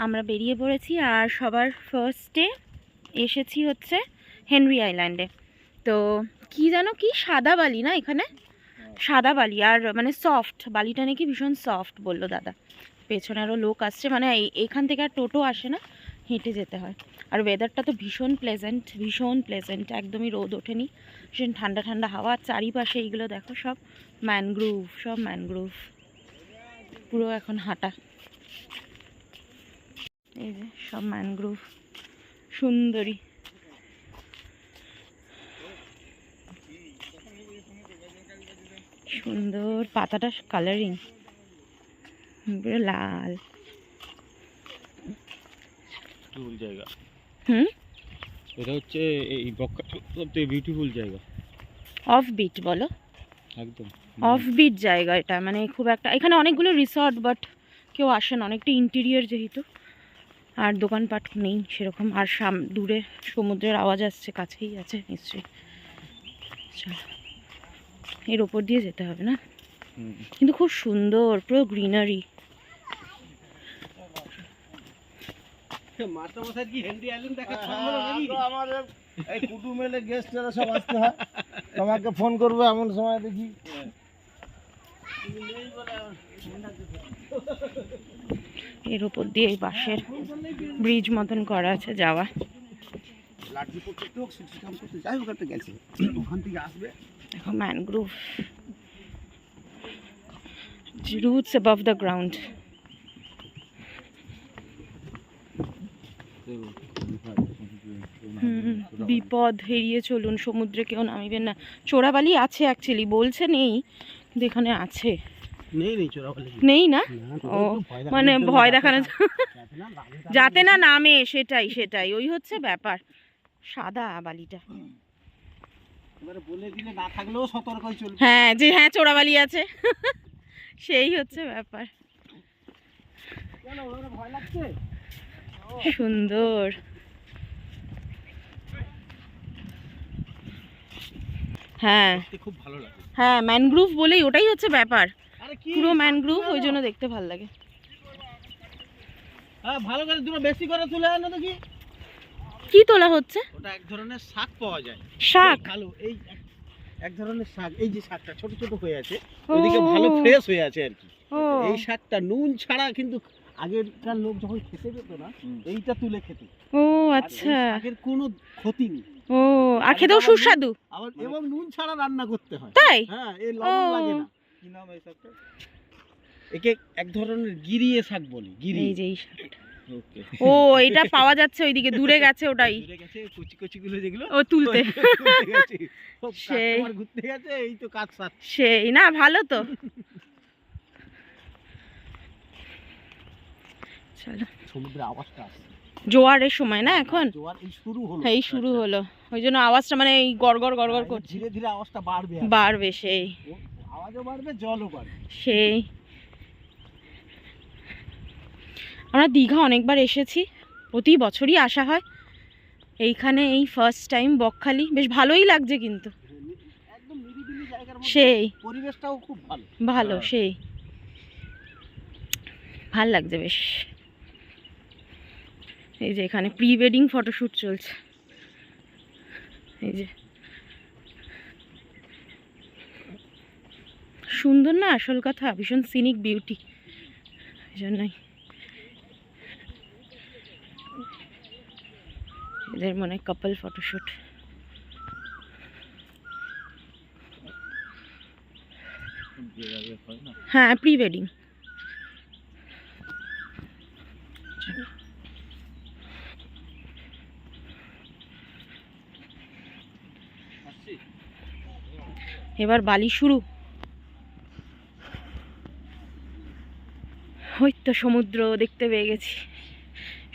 আমরা বেরিয়ে পড়েছি আর সবার ফার্স্টে এসেছি হচ্ছে হেনরি আইল্যান্ডে। তো কি জানো কি সাদা বালি না এখানে, সাদা বালি আর মানে সফট বালিটা নাকি ভীষণ সফট বললো দাদা। পেছনে আরও লোক আসছে, মানে এইখান থেকে আর টোটো আসে না, হেঁটে যেতে হয়। আর ওয়েদারটা তো ভীষণ প্লেজেন্ট, একদমই রোদ ওঠেনি, ভীষণ ঠান্ডা ঠান্ডা হাওয়া। চারিপাশে এইগুলো দেখো সব ম্যানগ্রোভ পুরো এখন হাঁটা, এই যে সব ম্যানগ্রোভ সুন্দরী। সুন্দর পাতাটা কালারিং পুরো লাল। জায়গা এটা হচ্ছে এই সবথেকে বিউটিফুল জায়গা। অফ বিট বলো, একদম অফ বিট জায়গা এটা, মানে খুব একটা এখানে অনেকগুলো রিসর্ট বাট কেউ আসে না, অনেকটা ইন্টেরিয়র যেহেতু, আর দোকানপাট নেই সেরকম। আর দূরে সমুদ্রের আওয়াজ আসছে, কাছেই আছে নিশ্চয়ই। চলো এর ওপর দিয়ে যেতে হবে না, কিন্তু খুব সুন্দর পুরো গ্রিনারি। তোমাকে ফোন করবো এমন সময় দেখি। এর উপর দিয়ে বাঁশের ব্রিজ মতন করা আছে যাওয়া। দেখো mangrove, roots above the ground. বিপদ এড়িয়ে চলুন, সমুদ্রে কেউ নামিবেন না। চোরাবালি আছে অ্যাকচুয়ালি, বলছে নেই, কিন্তু এখানে আছে। নেই না, ও মানে ভয় দেখানো যাতে না নামে, সেটাই ওই হচ্ছে ব্যাপার। সাদা বালিটা হ্যাঁ, যে হ্যাঁ চোরাবালি আছে সেই হচ্ছে ব্যাপার। সুন্দর, হ্যাঁ খুব ভালো লাগে। হ্যাঁ ম্যানগ্রোভ বলেই ওটাই হচ্ছে ব্যাপার, পুরো ম্যানগ্রোভ, ওই জন্য দেখতে ভালো লাগে। হ্যাঁ ভালো করে দুটো বেশি করে তুলে আনো দেখি। কি তোলা হচ্ছে? ওটা এক ধরনের শাক পাওয়া যায়। শাক? ভালো, এই এক ধরনের শাক, এই যে শাকটা ছোট ছোট হয়ে আছে, ওইদিকে ভালো ফ্রেশ হয়ে আছে আর কি। এই শাকটা নুন ছাড়া কিন্তু আগেরকার লোক যখন খেতে যেত না, এইটা তুলে খেত। ও আচ্ছা, আগের কোনো ক্ষতি নেই। ও আর খেতেও সুস্বাদু আবার এবং নুন ছাড়া রান্না করতে হয়। তাই? হ্যাঁ, এই লবণ লাগে না। কি নাম এই শাকটা? একে এক ধরনের গিরিয়ে শাক বলি। এই যে এই শাকটা, ওকে। ও এটা পাওয়া যাচ্ছে ওইদিকে, দূরে গেছে ওটাই, দূরে গেছে কচি কচি গুলো যেগুলো ও তুলতে সেই ঘুরতে গেছে, এই তো কাজ সাথ সেই না, ভালো তো। চলো, সমুদ্রের আওয়াজটা আসছে জোয়ারের সময় না এখন, জোয়ার এই শুরু হলো, এই শুরু হলো, ওই জন্য আওয়াজটা মানে এই গড়গড় করছে। ধীরে ধীরে আওয়াজটা বাড়বে সেই আওয়াজও বাড়বে, জলও বাড়বে সেই। আমরা দীঘা অনেকবার এসেছি, প্রতি বছরই আসা হয়, এইখানে এই ফার্স্ট টাইম বকখালি, বেশ ভালোই লাগছে কিন্তু, একদম নিরিবিলি জায়গার মধ্যে সেই পরিবেশটাও খুব ভালো ভালো, সেই ভাল লাগছে বেশ। এই যে এখানে প্রি ওয়েডিং ফটোশ্যুট চলছে, এই যে সুন্দর না, আসল কথা ভীষণ সিনিক বিউটি, এই জন্যই এদের মনে কাপল ফটোশ্যুট। হ্যাঁ প্রি ওয়েডিং। এবার বালি শুরু, ওই তো সমুদ্র দেখতে পেয়ে গেছি।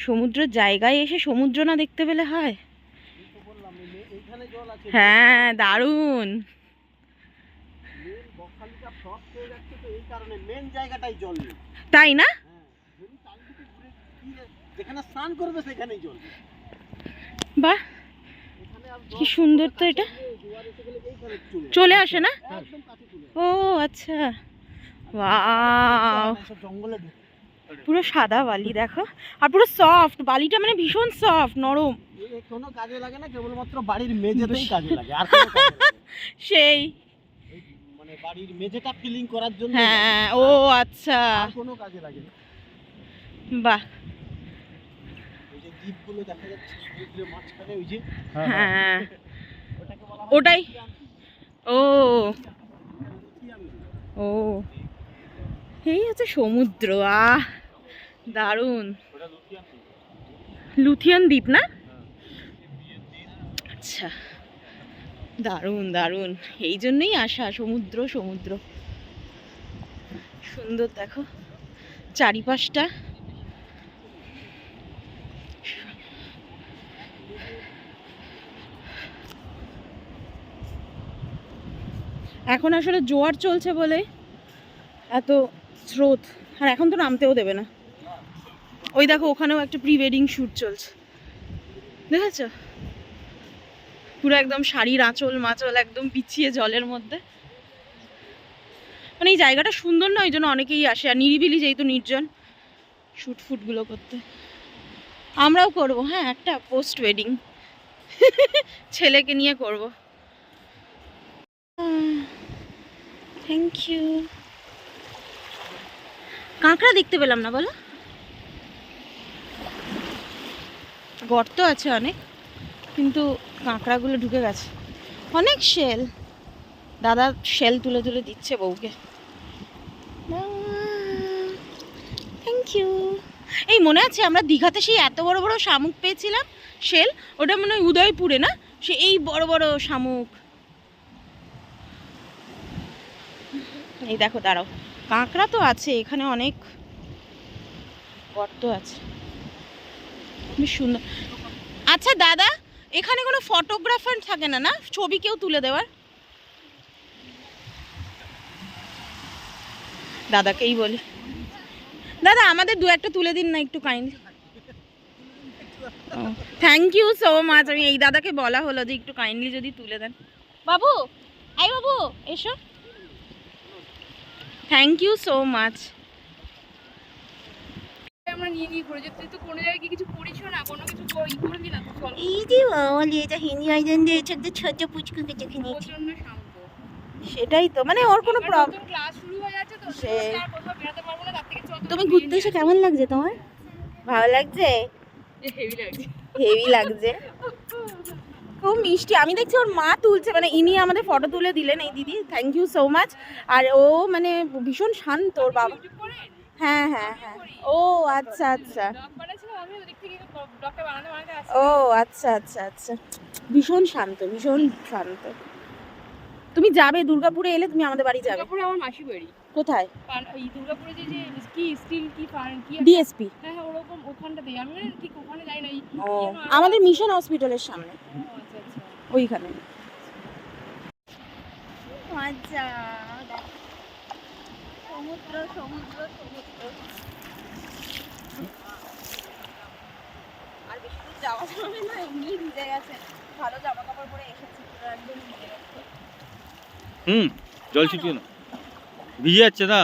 সমুদ্রের জায়গায় এসে সমুদ্র না দেখতে পেলে হয়? হ্যাঁ দারুণ, তাই না? বাহ কি সুন্দর তো, এটা চলে আসে না? ও আচ্ছা, ওয়াও, পুরো সাদা বালি দেখো, আর পুরো সফট বালিটা, মানে ভীষণ সফট নরম। কোনো কাজে লাগে না, কেবলমাত্র বাড়ির মেঝেতেই কাজে লাগে, আর কোনো কাজে লাগে না। সেই মানে বাড়ির মেঝেটা ফিলিং করার জন্য, হ্যাঁ, ও আচ্ছা, আর কোনো কাজে লাগে না। বাহ, ওই যে দ্বীপগুলো দেখা যাচ্ছে সমুদ্রের মাঝখানে, ওই যে হ্যাঁ ওটাকে বলা হয় ওটাই, ও ও এই হচ্ছে সমুদ্র। আহ দারুণ, ওটা লুথিয়ান দ্বীপ। লুথিয়ান দ্বীপ না? আচ্ছা, দারুণ দারুণ, এই জন্যই আসা, সমুদ্র সমুদ্র। সুন্দর দেখো চারিপাশটা। এখন আসলে জোয়ার চলছে বলে এত স্রোত, আর এখন তো নামতেও দেবে না। ওই দেখো ওখানেও একটা প্রি ওয়েডিং শ্যুট চলছে, দেখেছো? পুরো একদম শাড়ির আঁচল মাচল একদম বিছিয়ে জলের মধ্যে। মানে এই জায়গাটা সুন্দর না, ওই জন্য অনেকেই আসে, আর নিরিবিলি যেহেতু, নির্জন, শ্যুট ফুটগুলো করতে। আমরাও করব, হ্যাঁ, একটা পোস্ট ওয়েডিং ছেলেকে নিয়ে করব। Thank you. কাঁকড়া দেখতে পেলাম না, বলো? গর্ত আছে অনেক, কিন্তু কাঁকড়াগুলো ঢুকে গেছে। অনেক শেল, দাদা শেল তুলে তুলে দিচ্ছে বউকে। Thank you. এই মনে আছে আমরা দীঘাতে সেই এত বড় বড় শামুক পেয়েছিলাম, শেল, ওটা মনে হয় উদয়পুরে না, সে এই বড় বড় শামুক। এই দেখো, দাঁড়াও, কাঁকড়া তো আছে এখানে, অনেক গর্ত আছে, বেশ সুন্দর। আচ্ছা দাদা, এখানে কোনো ফটোগ্রাফার থাকে না, না ছবি কেউ তুলে দেওয়ার? দাদাকেই বলি, দাদা আমাদের দু একটা তুলে দিন না একটু kindly. Thank you so much. আমি এই দাদাকে বলা হলো যে একটু কাইন্ডলি যদি তুলে দেন। বাবু, আই বাবু এসো, থ্যাংক ইউ সো মাচ। আমরা নিয়ে নিয়ে ঘুরে যেতে, তুই তো কোনো জায়গায় কিছু করিস না, কোনো কিছু করবি না, তুই চল। এই যে বলি, এটা হিন্দি আইল্যান্ডে ছোট ছোট পুচকুকে দেখে নিয়েছি। প্রচন্ড শান্ত। সেটাই তো, মানে ওর কোনো প্রবলেম। ক্লাস শুরু হয়ে যাচ্ছে তো, সে- আর কোথাও বেরোতে পারবো না, তার থেকে চল তুমি ঘুরতে এসে কেমন লাগছে তোমার? ভালো লাগছে? হেভি লাগছে। হেভি লাগছে, খুব মিষ্টি। আমি দেখছি ওর মা তুলছে, মানে ইনি আমাদের ফটো তুলে দিলেন এই দিদি, থ্যাংক ইউ সো মাচ। আর ও মানে ভীষণ শান্ত, ওর বাবা। হ্যাঁ হ্যাঁ হ্যাঁ, ও আচ্ছা আচ্ছা, ব্লগ বানাচ্ছিলাম আমি, ওদিক থেকে ব্লগটা বানাতে বানাতে আসছি। ও আচ্ছা আচ্ছা আচ্ছা, ভীষণ শান্ত, ভীষণ শান্ত। তুমি যাবে দুর্গাপুরে, এলে তুমি আমাদের বাড়ি যাবে। দুর্গাপুরে আমার মাসি বাড়ি। কোথায়? এই দুর্গাপুরে যে কি স্টিল কি কি ডিএসপি। হ্যাঁ হ্যাঁ, ওরকম ওখানটাতেই। আমি মানে ঠিক ওখানে যাই না। ও আমাদের মিশন হসপিটালের সামনে, আচ্ছা আচ্ছা। ওইখানে। আচ্ছা, সমুদ্র সমুদ্র সমুদ্র। আর বেশি দূর যাওয়া যাবে না, এমনি ভিজে গেছে, ভালো জামা কাপড় পরে এসেছি, পুরো একদম ভিজে গেছে। জল ছিটিয়ে না, ভিজে যাচ্ছে না।